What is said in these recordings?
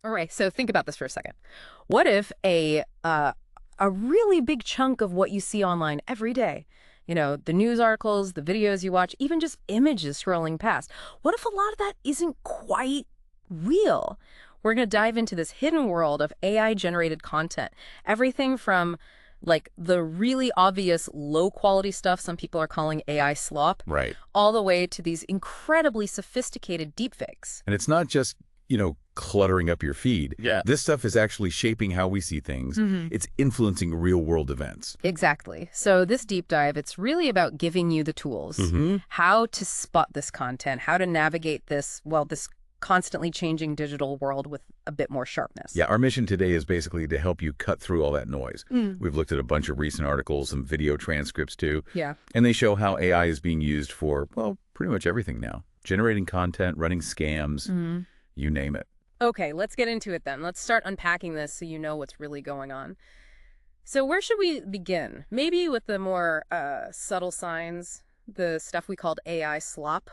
All right, so think about this for a second. What if a really big chunk of what you see online every day, the news articles, the videos you watch, even just images scrolling past, what if a lot of that isn't quite real? We're going to dive into this hidden world of AI-generated content. Everything from like the really obvious low quality stuff some people are calling AI slop, Right. all the way to these incredibly sophisticated deepfakes. And it's not just, cluttering up your feed. Yeah. This stuff is actually shaping how we see things. It's influencing real-world events. Exactly. So this deep dive, it's really about giving you the tools, how to spot this content, how to navigate this, well, this constantly changing digital world with a bit more sharpness. Yeah, our mission today is basically to help you cut through all that noise. Mm. We've looked at a bunch of recent articles, some video transcripts too, Yeah. and they show how AI is being used for, well, pretty much everything now. Generating content, running scams, you name it. Okay, let's get into it then. Let's start unpacking this so you know what's really going on. So where should we begin? Maybe with the more subtle signs, the stuff we called AI slop?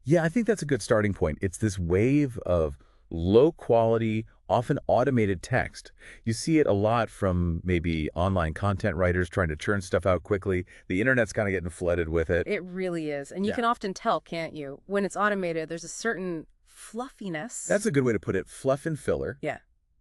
Yeah, I think that's a good starting point. It's this wave of low-quality, often automated text. You see it a lot from maybe online content writers trying to churn stuff out quickly. The internet's kind of getting flooded with it. It really is. And you Yeah. can often tell, can't you? When it's automated, there's a certain fluffiness. That's a good way to put it, fluff and filler. Yeah.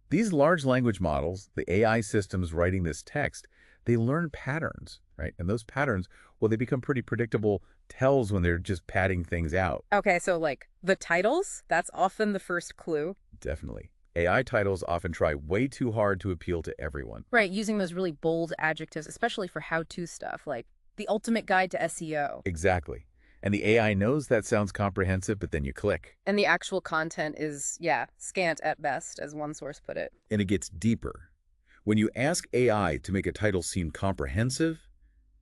These large language models, the AI systems writing this text, they learn patterns, right? And those patterns, well, they become pretty predictable tells when they're just padding things out. Okay, so like the titles, that's often the first clue. Definitely. AI titles often try way too hard to appeal to everyone. Right, using those really bold adjectives, especially for how-to stuff, like the ultimate guide to SEO. Exactly. And the AI knows that sounds comprehensive, but then you click. And the actual content is, yeah, scant at best, as one source put it. And it gets deeper. When you ask AI to make a title seem comprehensive,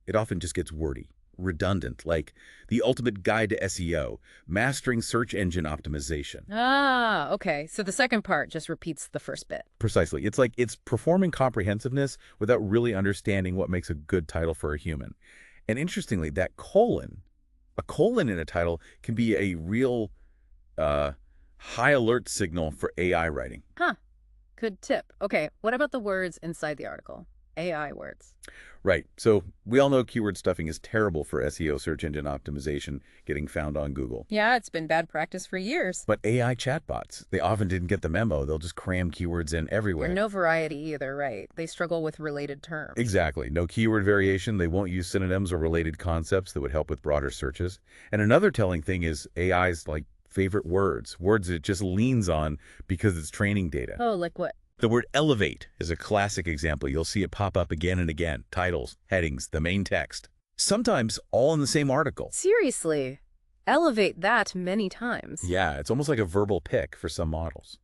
it often just gets wordy, redundant, like the ultimate guide to SEO, mastering search engine optimization. Ah, okay. So the second part just repeats the first bit. Precisely. It's like it's performing comprehensiveness without really understanding what makes a good title for a human. And interestingly, that colon, a colon in a title can be a real high alert signal for AI writing. Huh. Good tip. Okay, what about the words inside the article? AI words. Right. So we all know keyword stuffing is terrible for SEO, search engine optimization, getting found on Google. Yeah, it's been bad practice for years. But AI chatbots, they often didn't get the memo. They'll just cram keywords in everywhere. And no variety either, right? They struggle with related terms. Exactly. No keyword variation. They won't use synonyms or related concepts that would help with broader searches. And another telling thing is AI's favorite words it just leans on because it's training data. Oh, like what? The word elevate is a classic example. You'll see it pop up again and again. Titles, headings, the main text. Sometimes all in the same article. Seriously. Elevate that many times. Yeah, it's almost like a verbal pick for some models.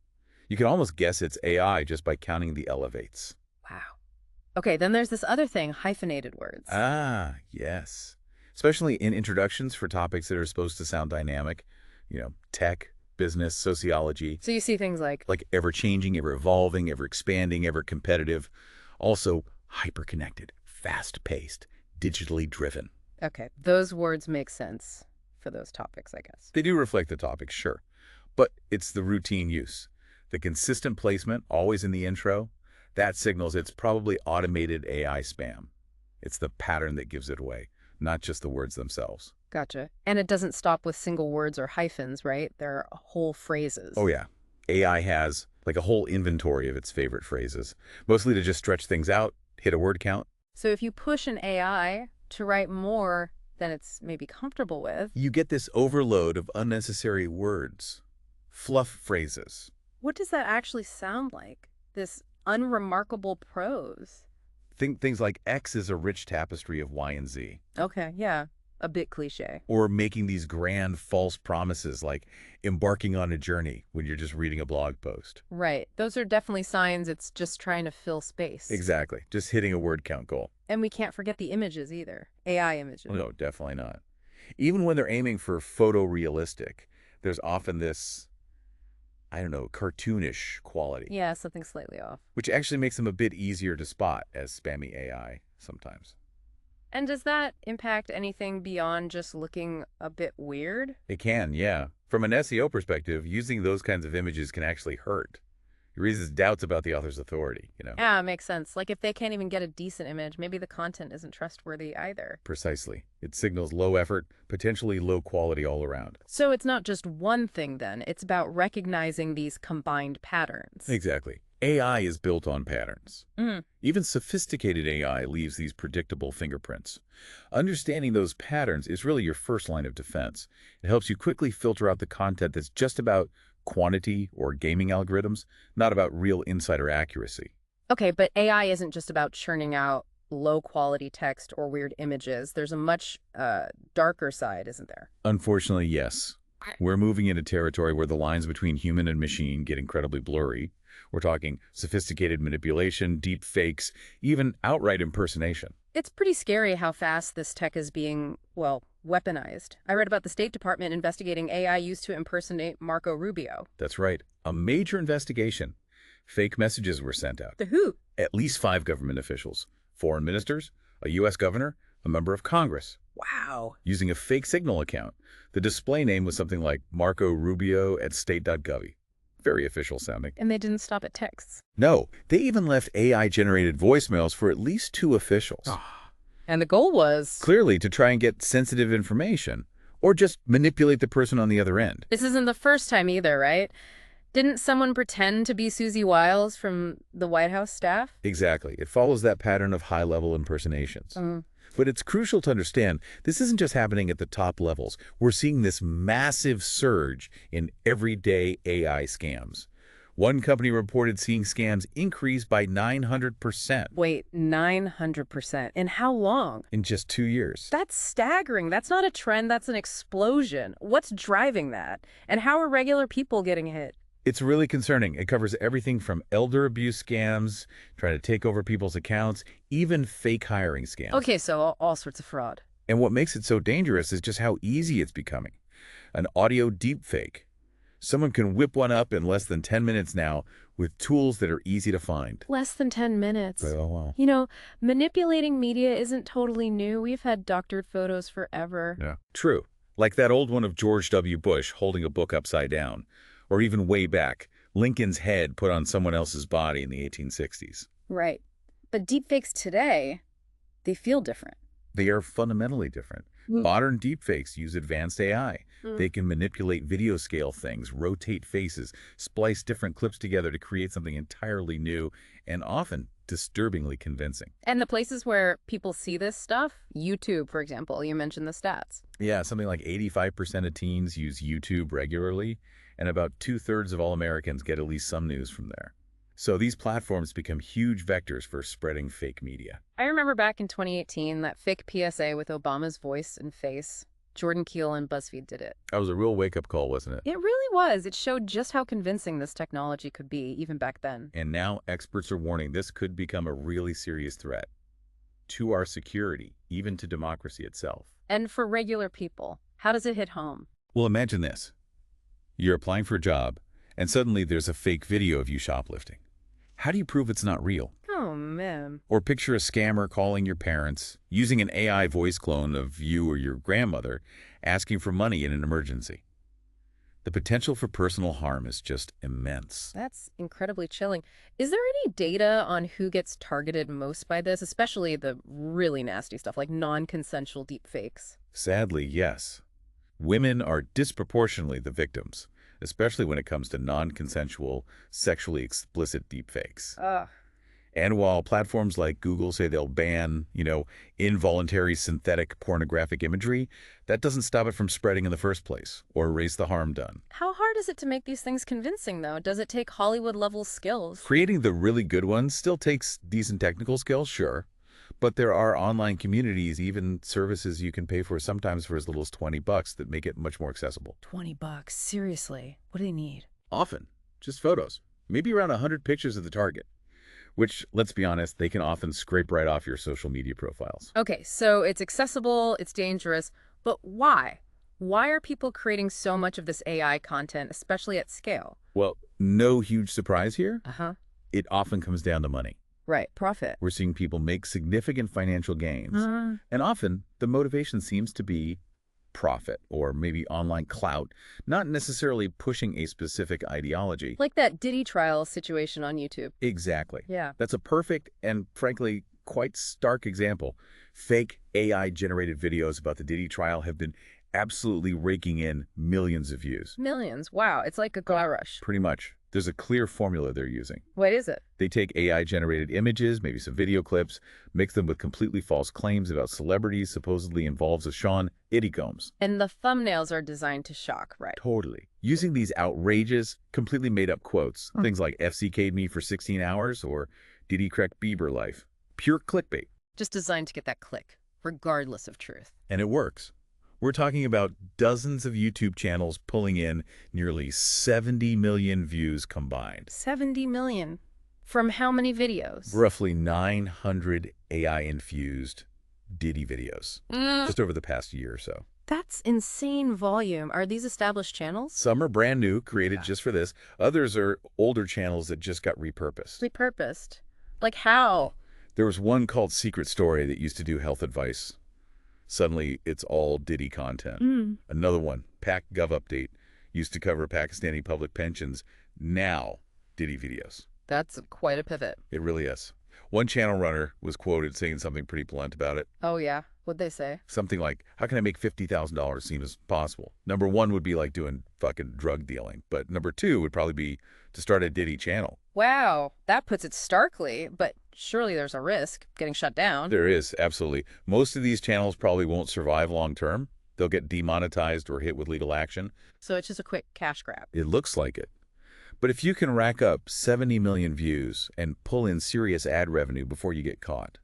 You can almost guess it's AI just by counting the elevates. Wow. Okay, then there's this other thing, hyphenated words. Ah, yes. Especially in introductions for topics that are supposed to sound dynamic. Tech, business, sociology. So you see things like Ever-changing, ever-evolving, ever-expanding, ever-competitive. Also hyper-connected, fast-paced, digitally driven. okay, those words make sense for those topics, I guess. They do reflect the topic, sure. But it's the routine use. The consistent placement, always in the intro, that signals it's probably automated AI spam. It's the pattern that gives it away, not just the words themselves. Gotcha. And it doesn't stop with single words or hyphens, right? There are whole phrases. Oh yeah, AI has a whole inventory of its favorite phrases, mostly to just stretch things out, hit a word count. So if you push an AI to write more than it's maybe comfortable with, You get this overload of unnecessary words, fluff phrases. what does that actually sound like? This unremarkable prose. Think things like X is a rich tapestry of Y and Z. Okay, yeah, a bit cliche. Or making these grand false promises like embarking on a journey when you're just reading a blog post. Right. Those are definitely signs it's just trying to fill space. Exactly. Just hitting a word count goal. And we can't forget the images either. AI images. No, definitely not. Even when they're aiming for photorealistic, there's often this, cartoonish quality, Yeah, something slightly off. which actually makes them a bit easier to spot as spammy AI sometimes. And does that impact anything beyond just looking a bit weird? It can, yeah. From an SEO perspective, using those kinds of images can actually hurt. It raises doubts about the author's authority. Yeah, makes sense. Like if they can't even get a decent image, maybe the content isn't trustworthy either. Precisely. It signals low effort, potentially low quality all around. So it's not just one thing then, it's about recognizing these combined patterns. Exactly. AI is built on patterns. Mm. Even sophisticated AI leaves these predictable fingerprints. Understanding those patterns is really your first line of defense. It helps you quickly filter out the content that's just about quantity or gaming algorithms, not about real insider accuracy. Okay, but AI isn't just about churning out low-quality text or weird images. There's a much darker side, isn't there? Unfortunately, yes. We're moving into territory where the lines between human and machine get incredibly blurry. We're talking sophisticated manipulation, deep fakes, even outright impersonation. It's pretty scary how fast this tech is being, well, weaponized. I read about the State Department investigating AI used to impersonate Marco Rubio. That's right. A major investigation. Fake messages were sent out. The who? At least 5 government officials, foreign ministers, a U.S. governor, a member of Congress, Wow. using a fake Signal account. The display name was something like Marco Rubio at state.gov. Very official sounding. And they didn't stop at texts. No, they even left AI-generated voicemails for at least 2 officials. And the goal was... Clearly to try and get sensitive information, or just manipulate the person on the other end. This isn't the first time either, right? Didn't someone pretend to be Susie Wiles from the White House staff? Exactly. It follows that pattern of high-level impersonations. But it's crucial to understand this isn't just happening at the top levels. We're seeing this massive surge in everyday AI scams. One company reported seeing scams increase by 900%. Wait, 900%. In how long? In just 2 years. That's staggering. That's not a trend, that's an explosion. What's driving that? And how are regular people getting hit? It's really concerning. It covers everything from elder abuse scams, trying to take over people's accounts, even fake hiring scams. Okay, so all sorts of fraud. And what makes it so dangerous is just how easy it's becoming. An audio deepfake. Someone can whip one up in less than 10 minutes now with tools that are easy to find. Less than 10 minutes. Oh, wow. You know, manipulating media isn't totally new. We've had doctored photos forever. Yeah. True. Like that old one of George W. Bush holding a book upside down. Or even way back, Lincoln's head put on someone else's body in the 1860s. Right. But deepfakes today, they feel different. They are fundamentally different. Modern deepfakes use advanced AI. They can manipulate video scale things, rotate faces, splice different clips together to create something entirely new and often disturbingly convincing. And the places where people see this stuff, YouTube, for example, you mentioned the stats. Yeah, something like 85% of teens use YouTube regularly, and about 2/3 of all Americans get at least some news from there. So these platforms become huge vectors for spreading fake media. I remember back in 2018, that fake PSA with Obama's voice and face. Jordan Keel and BuzzFeed did it. That was a real wake-up call, wasn't it? It really was. It showed just how convincing this technology could be, even back then. And now experts are warning this could become a really serious threat to our security, even to democracy itself. And for regular people, how does it hit home? Well, imagine this. You're applying for a job, and suddenly there's a fake video of you shoplifting. How do you prove it's not real? Oh, man. Or picture a scammer calling your parents, using an AI voice clone of you or your grandmother, asking for money in an emergency. The potential for personal harm is just immense. That's incredibly chilling. Is there any data on who gets targeted most by this, especially the really nasty stuff like non-consensual deepfakes? Sadly, yes. Women are disproportionately the victims, especially when it comes to non-consensual, sexually explicit deepfakes. Ugh. And while platforms like Google say they'll ban, involuntary synthetic pornographic imagery, that doesn't stop it from spreading in the first place or erase the harm done. How hard is it to make these things convincing, though? Does it take Hollywood-level skills? Creating the really good ones still takes decent technical skills, sure. But there are online communities, even services you can pay for sometimes for as little as $20 that make it much more accessible. $20, seriously? What do they need? Often, just photos. Maybe around 100 pictures of the target. Which, let's be honest, they can often scrape right off your social media profiles. Okay, so it's accessible, it's dangerous, but why? Why are people creating so much of this AI content, especially at scale? Well, no huge surprise here. Uh-huh. It often comes down to money. Right, profit. We're seeing people make significant financial gains. And often, the motivation seems to be profit or maybe online clout, not necessarily pushing a specific ideology. Like that Diddy trial situation on YouTube. Exactly. Yeah. That's a perfect and, frankly, quite stark example. Fake AI-generated videos about the Diddy trial have been absolutely raking in millions of views. Millions. Wow. It's like a gold rush. Pretty much. There's a clear formula they're using. What is it? They take AI-generated images, maybe some video clips, mix them with completely false claims about celebrities supposedly involved with Sean Diddy Combs. And the thumbnails are designed to shock, right? Totally. Using these outrageous, completely made-up quotes, things like FCK'd me for 16 hours or Diddy cracked Bieber life. Pure clickbait. Just designed to get that click, regardless of truth. And it works. We're talking about dozens of YouTube channels pulling in nearly 70 million views combined. 70 million. From how many videos? Roughly 900 AI-infused Diddy videos, just over the past year or so. That's insane volume. Are these established channels? Some are brand new, created just for this. Others are older channels that just got repurposed. Repurposed? Like how? There was one called Secret Story that used to do health advice. Suddenly, it's all Diddy content. Another one, Pac Gov Update, used to cover Pakistani public pensions. Now, Diddy videos. That's quite a pivot. It really is. One channel runner was quoted saying something pretty blunt about it. Oh, yeah? What'd they say? Something like, how can I make $50,000 seem as possible? Number one would be like doing fucking drug dealing. But number two would probably be to start a Diddy channel. Wow, that puts it starkly, but surely there's a risk getting shut down. There is, absolutely. Most of these channels probably won't survive long term. They'll get demonetized or hit with legal action. So it's just a quick cash grab. It looks like it. But if you can rack up 70 million views and pull in serious ad revenue before you get caught,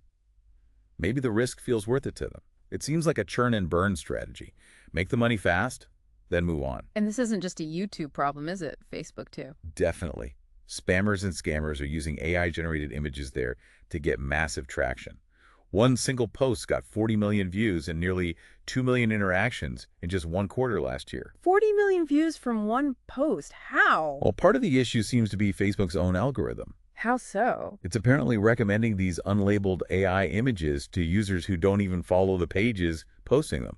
maybe the risk feels worth it to them. It seems like a churn and burn strategy. Make the money fast, then move on. And this isn't just a YouTube problem, is it? Facebook, too. Definitely. Spammers and scammers are using AI-generated images there to get massive traction. One single post got 40 million views and nearly 2 million interactions in just one quarter last year. 40 million views from one post. How? Well, part of the issue seems to be Facebook's own algorithm. How so? It's apparently recommending these unlabeled AI images to users who don't even follow the pages posting them.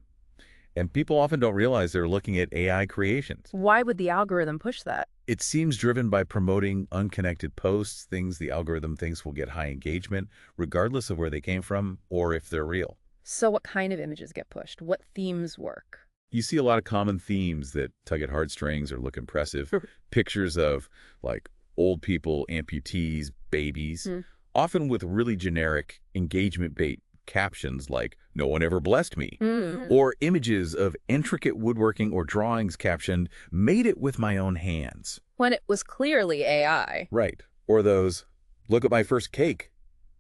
And people often don't realize they're looking at AI creations. Why would the algorithm push that? It seems driven by promoting unconnected posts, things the algorithm thinks will get high engagement, regardless of where they came from or if they're real. So what kind of images get pushed? What themes work? You see a lot of common themes that tug at heartstrings or look impressive. Pictures of, like, old people, amputees, babies, often with really generic engagement bait captions like, "No one ever blessed me," or images of intricate woodworking or drawings captioned, "Made it with my own hands." When it was clearly AI. Right. Or those, "Look at my first cake,"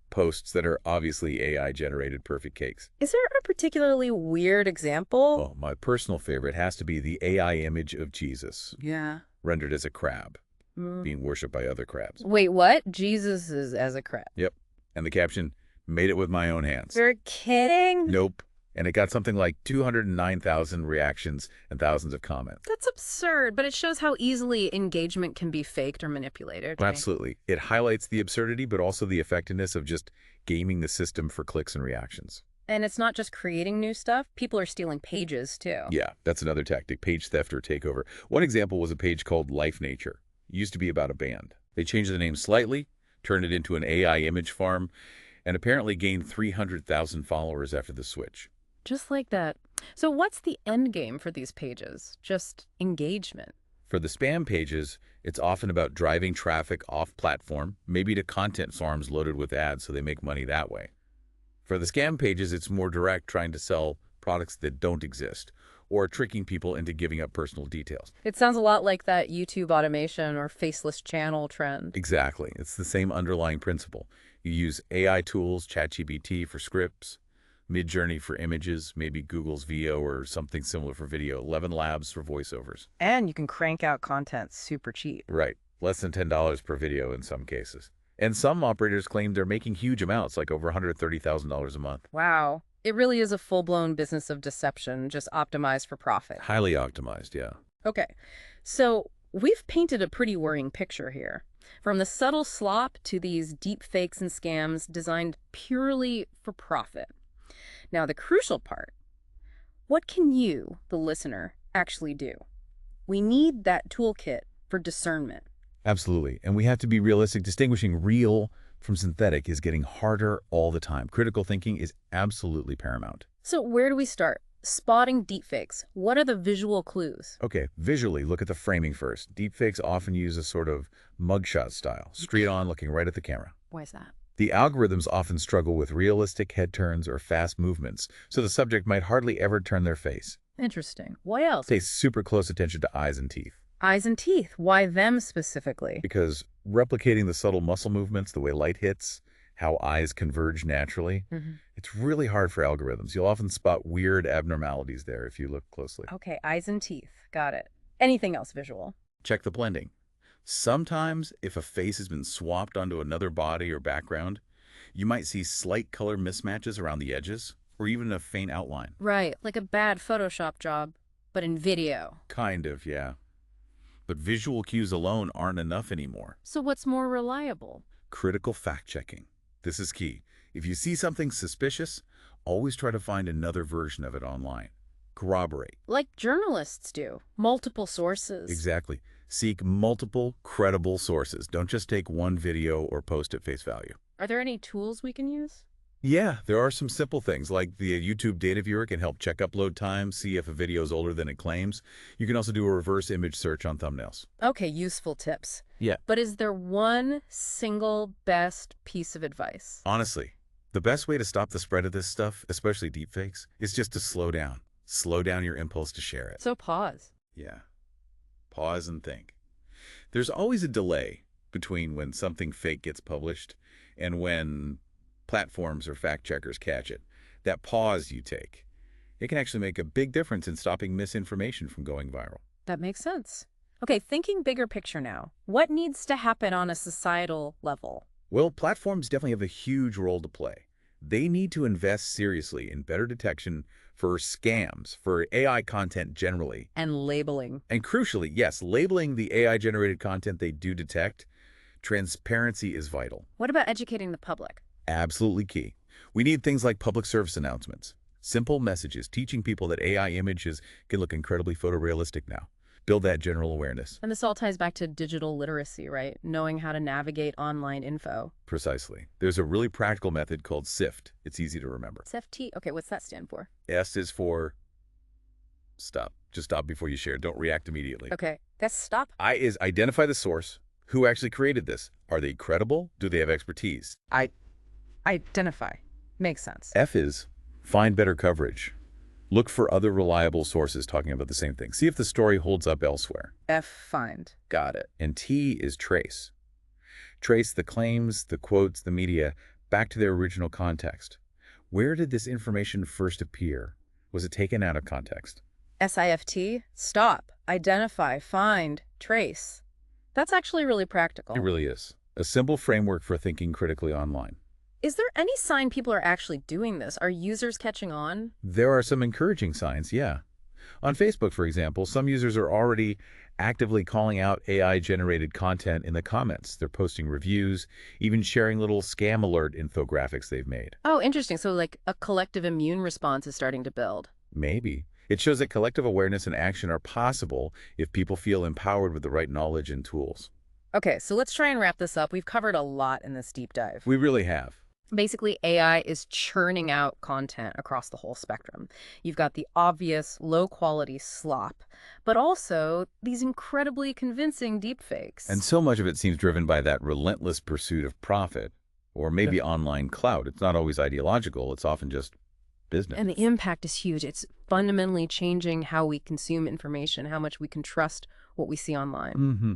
posts that are obviously AI-generated perfect cakes. Is there a particularly weird example? Oh, my personal favorite has to be the AI image of Jesus, Yeah. rendered as a crab, being worshipped by other crabs. Wait, what? Jesus is as a crab. Yep. And the caption, "Made it with my own hands." You're kidding? Nope. And it got something like 209,000 reactions and thousands of comments. That's absurd, but it shows how easily engagement can be faked or manipulated. Right? Absolutely. It highlights the absurdity, but also the effectiveness of just gaming the system for clicks and reactions. And it's not just creating new stuff. People are stealing pages, too. Yeah, that's another tactic, page theft or takeover. One example was a page called Life Nature. It used to be about a band. They changed the name slightly, turned it into an AI image farm, and apparently gained 300,000 followers after the switch. Just like that. So what's the end game for these pages? Just engagement. For the spam pages, it's often about driving traffic off-platform, maybe to content farms loaded with ads so they make money that way. For the scam pages, it's more direct, trying to sell products that don't exist, or tricking people into giving up personal details. It sounds a lot like that YouTube automation or faceless channel trend. Exactly. It's the same underlying principle. You use AI tools, ChatGPT for scripts, Midjourney for images, maybe Google's VO or something similar for video, 11 Labs for voiceovers. And you can crank out content super cheap. Right. Less than $10 per video in some cases. And some operators claim they're making huge amounts, like over $130,000 a month. Wow. It really is a full-blown business of deception, just optimized for profit. Highly optimized, yeah. Okay. So we've painted a pretty worrying picture here. From the subtle slop to these deep fakes and scams designed purely for profit. Now, the crucial part, What can you, the listener, actually do? We need that toolkit for discernment. Absolutely. And we have to be realistic. Distinguishing real from synthetic is getting harder all the time. Critical thinking is absolutely paramount. So where do we start? Spotting deepfakes. What are the visual clues? Okay, visually, look at the framing first. Deepfakes often use a sort of mugshot style, straight on looking right at the camera. Why is that? The algorithms often struggle with realistic head turns or fast movements, so the subject might hardly ever turn their face. Interesting. Why else? Pay super close attention to eyes and teeth, Eyes and teeth. Why them specifically? because replicating the subtle muscle movements, the way light hits, how eyes converge naturally, it's really hard for algorithms. You'll often spot weird abnormalities there if you look closely. Okay, eyes and teeth. Got it. Anything else visual? Check the blending. Sometimes, if a face has been swapped onto another body or background, you might see slight color mismatches around the edges, or even a faint outline. Right, like a bad Photoshop job, but in video. Kind of, yeah. But visual cues alone aren't enough anymore. So what's more reliable? Critical fact-checking. This is key. If you see something suspicious, always try to find another version of it online. Corroborate. Like journalists do. Multiple sources. Exactly. Seek multiple, credible sources. Don't just take one video or post at face value. Are there any tools we can use? Yeah, there are some simple things, like the YouTube data viewer can help check upload time, see if a video is older than it claims. You can also do a reverse image search on thumbnails. Okay, useful tips. Yeah. But is there one single best piece of advice? Honestly, the best way to stop the spread of this stuff, especially deepfakes, is just to slow down. Slow down your impulse to share it. So pause. Yeah. Pause and think. There's always a delay between when something fake gets published and when platforms or fact-checkers catch it. That pause you take, it can actually make a big difference in stopping misinformation from going viral. That makes sense. Okay, thinking bigger picture now. What needs to happen on a societal level? Well, platforms definitely have a huge role to play. They need to invest seriously in better detection for scams, for AI content generally. And labeling. And crucially, yes, labeling the AI-generated content they do detect. Transparency is vital. What about educating the public? Absolutely key. We need things like public service announcements, simple messages teaching people that AI images can look incredibly photorealistic now. Build that general awareness. And this all ties back to digital literacy, right? Knowing how to navigate online info. Precisely. There's a really practical method called SIFT. It's easy to remember. SFT? Okay, what's that stand for? S is for stop. Just stop before you share. Don't react immediately. Okay, that's stop. I is identify the source. Who actually created this? Are they credible? Do they have expertise? Identify. Makes sense. F is find better coverage. Look for other reliable sources talking about the same thing. See if the story holds up elsewhere. F, find. Got it. And T is trace. Trace the claims, the quotes, the media back to their original context. Where did this information first appear? Was it taken out of context? SIFT? Stop. Identify. Find. Trace. That's actually really practical. It really is. A simple framework for thinking critically online. Is there any sign people are actually doing this? Are users catching on? There are some encouraging signs, yeah. On Facebook, for example, some users are already actively calling out AI-generated content in the comments. They're posting reviews, even sharing little scam alert infographics they've made. Oh, interesting. So like a collective immune response is starting to build. Maybe. It shows that collective awareness and action are possible if people feel empowered with the right knowledge and tools. Okay, so let's try and wrap this up. We've covered a lot in this deep dive. We really have. Basically, AI is churning out content across the whole spectrum. You've got the obvious low-quality slop, but also these incredibly convincing deepfakes. And so much of it seems driven by that relentless pursuit of profit, or maybe online clout. It's not always ideological. It's often just business. And the impact is huge. It's fundamentally changing how we consume information, how much we can trust what we see online. Mm-hmm.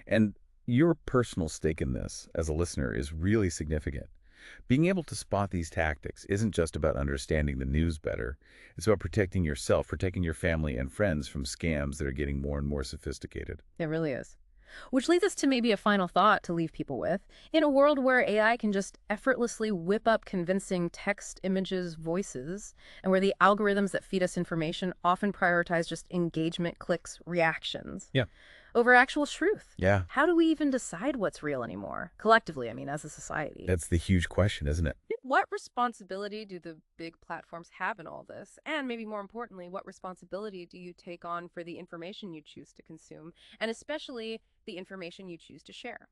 And your personal stake in this as a listener is really significant. Being able to spot these tactics isn't just about understanding the news better. It's about protecting yourself, protecting your family and friends from scams that are getting more and more sophisticated. It really is. Which leads us to maybe a final thought to leave people with. In a world where AI can just effortlessly whip up convincing text, images, voices, and where the algorithms that feed us information often prioritize just engagement, clicks, reactions. Yeah. over actual truth. Yeah, How do we even decide what's real anymore? Collectively, I mean, as a society. that's the huge question, isn't it? What responsibility do the big platforms have in all this? And maybe more importantly, what responsibility do you take on for the information you choose to consume, and especially the information you choose to share?